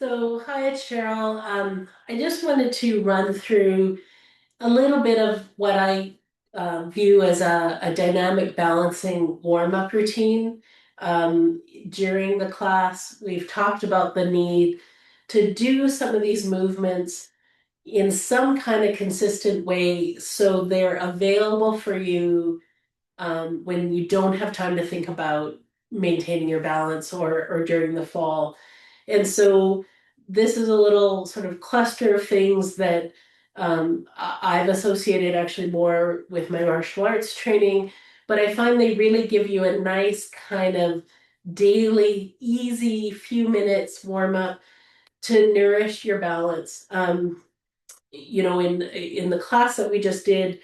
So, hi, it's Cheryl. I just wanted to run through a little bit of what I view as a dynamic balancing warm-up routine. During the class, we've talked about the need to do some of these movements in some kind of consistent way so they're available for you when you don't have time to think about maintaining your balance or during the fall. And so this is a little sort of cluster of things that I've associated actually more with my martial arts training, but I find they really give you a nice kind of daily, easy few minutes warm up to nourish your balance. In the class that we just did,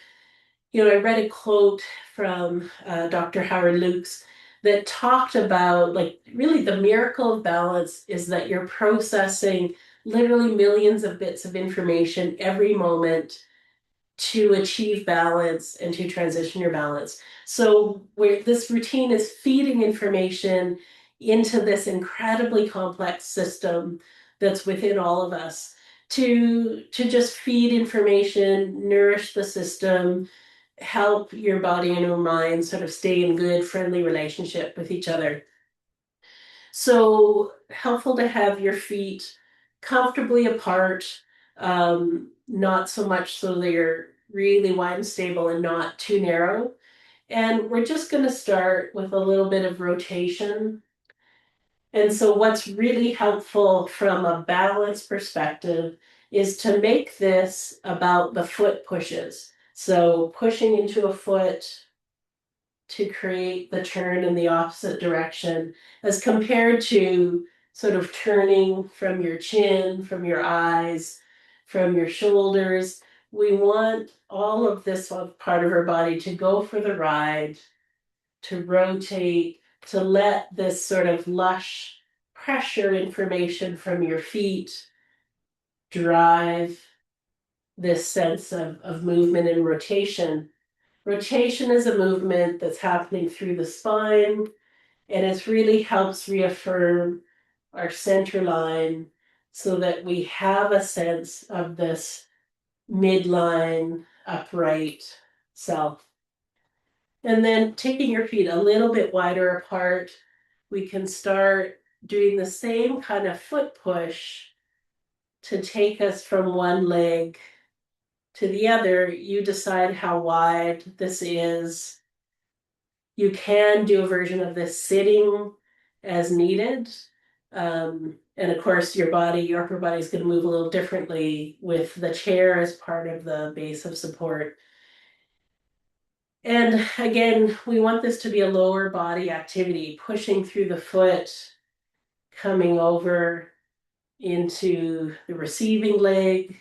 I read a quote from Dr. Howard Lukes that talked about like really the miracle of balance is that you're processing literally millions of bits of information every moment to achieve balance and to transition your balance. So where this routine is feeding information into this incredibly complex system that's within all of us to just feed information, nourish the system, help your body and your mind sort of stay in good, friendly relationship with each other. So helpful to have your feet comfortably apart, not so much so they're really wide and stable and not too narrow. And we're just going to start with a little bit of rotation. And so what's really helpful from a balance perspective is to make this about the foot pushes. So pushing into a foot to create the turn in the opposite direction as compared to sort of turning from your chin, from your eyes, from your shoulders. We want all of this part of our body to go for the ride, to rotate, to let this sort of lush pressure information from your feet drive this sense of movement and rotation. Rotation is a movement that's happening through the spine, and it really helps reaffirm our center line so that we have a sense of this midline upright self. And then taking your feet a little bit wider apart, we can start doing the same kind of foot push to take us from one leg to the other. You decide how wide this is. You can do a version of this sitting as needed. And of course, your upper body is going to move a little differently with the chair as part of the base of support. And again, we want this to be a lower body activity, pushing through the foot, coming over into the receiving leg.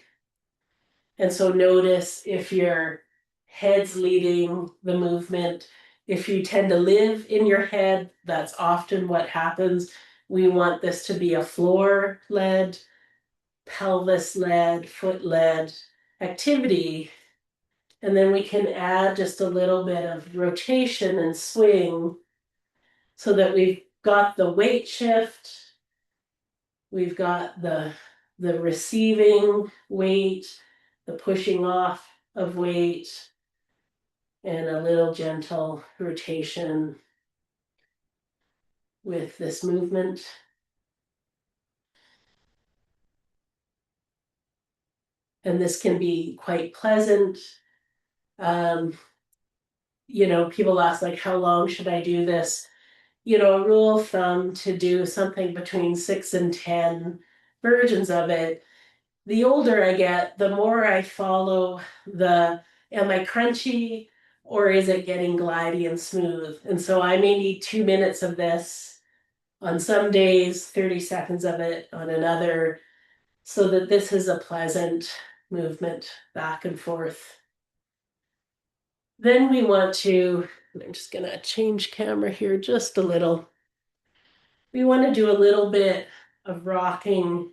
And so notice if your head's leading the movement. If you tend to live in your head, that's often what happens. We want this to be a floor-led, pelvis-led, foot-led activity. And then we can add just a little bit of rotation and swing so that we've got the weight shift, we've got the receiving weight, the pushing off of weight, and a little gentle rotation with this movement. And this can be quite pleasant. People ask like, how long should I do this? A rule of thumb to do something between 6 and 10 versions of it. The older I get, the more I follow am I crunchy or is it getting glidey and smooth? And so I may need 2 minutes of this on some days, 30 seconds of it on another, so that this is a pleasant movement back and forth. Then we want to, I'm just going to change camera here just a little. We want to do a little bit of rocking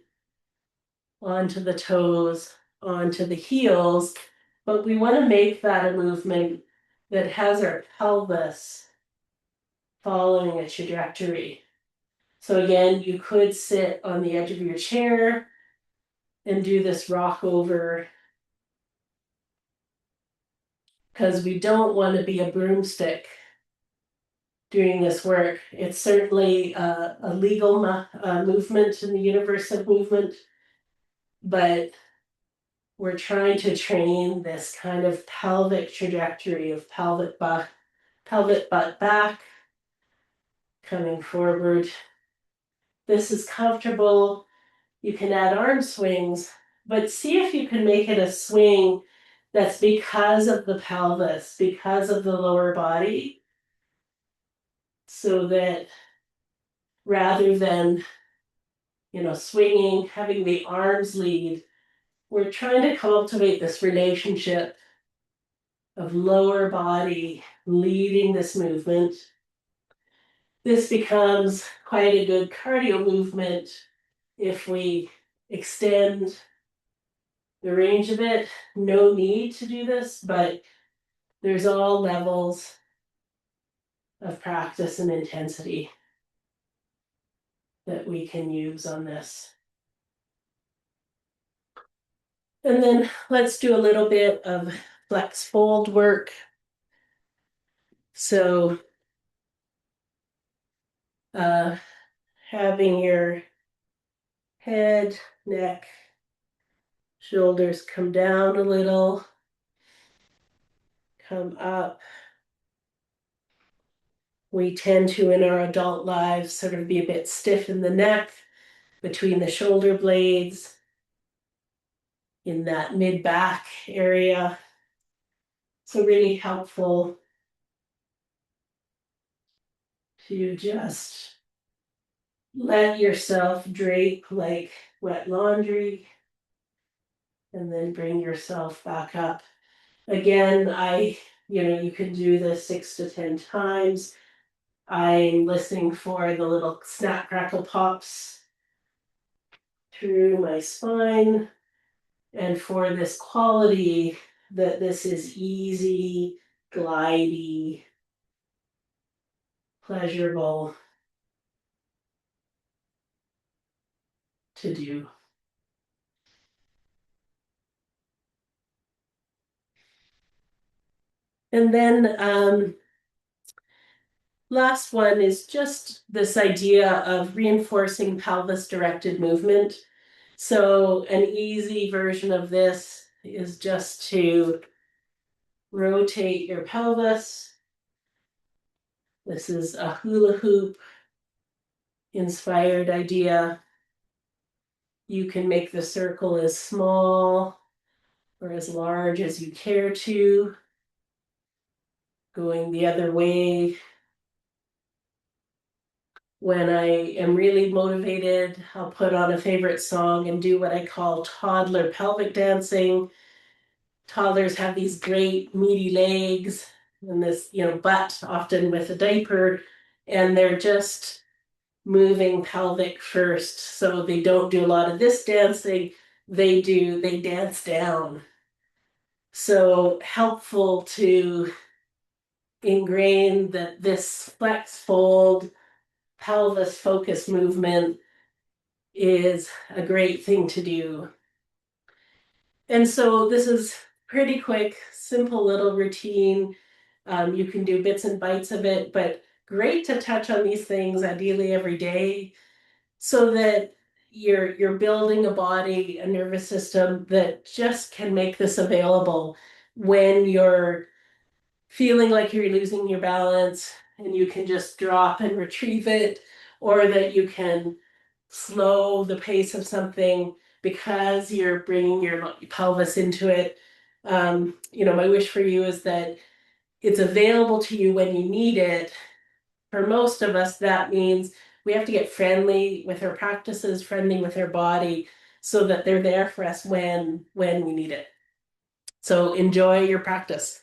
onto the toes, onto the heels, but we want to make that a movement that has our pelvis following a trajectory. So again, you could sit on the edge of your chair and do this rock over, because we don't want to be a broomstick doing this work. It's certainly a legal movement in the universe of movement, but we're trying to train this kind of pelvic trajectory of pelvic butt back, coming forward. This is comfortable. You can add arm swings, but see if you can make it a swing that's because of the pelvis, because of the lower body, so that rather than, swinging, having the arms lead, we're trying to cultivate this relationship of lower body leading this movement. This becomes quite a good cardio movement if we extend the range of it. No need to do this, but there's all levels of practice and intensity that we can use on this. And then let's do a little bit of flex fold work. So having your head, neck, shoulders come down a little, come up. We tend to, in our adult lives, sort of be a bit stiff in the neck, between the shoulder blades, in that mid-back area. So really helpful to just let yourself drape like wet laundry, and then bring yourself back up. Again, you can do this 6 to 10 times. I'm listening for the little snap, crackle, pops through my spine, and for this quality that this is easy, glidey, pleasurable to do. And then last one is just this idea of reinforcing pelvis directed movement. So an easy version of this is just to rotate your pelvis. This is a hula hoop inspired idea. You can make the circle as small or as large as you care to. Going the other way. When I am really motivated, I'll put on a favorite song and do what I call toddler pelvic dancing. Toddlers have these great meaty legs and this, butt often with a diaper, and they're just moving pelvic first. So they don't do a lot of this dancing. They dance down. So helpful to ingrain that this flex fold pelvis focus movement is a great thing to do. And so this is pretty quick, simple little routine. You can do bits and bites of it, but great to touch on these things ideally every day, so that you're building a body, a nervous system that just can make this available when you're feeling like you're losing your balance, and you can just drop and retrieve it, or that you can slow the pace of something because you're bringing your pelvis into it. My wish for you is that it's available to you when you need it. For most of us, that means we have to get friendly with our practices, friendly with our body, so that they're there for us when we need it. So enjoy your practice.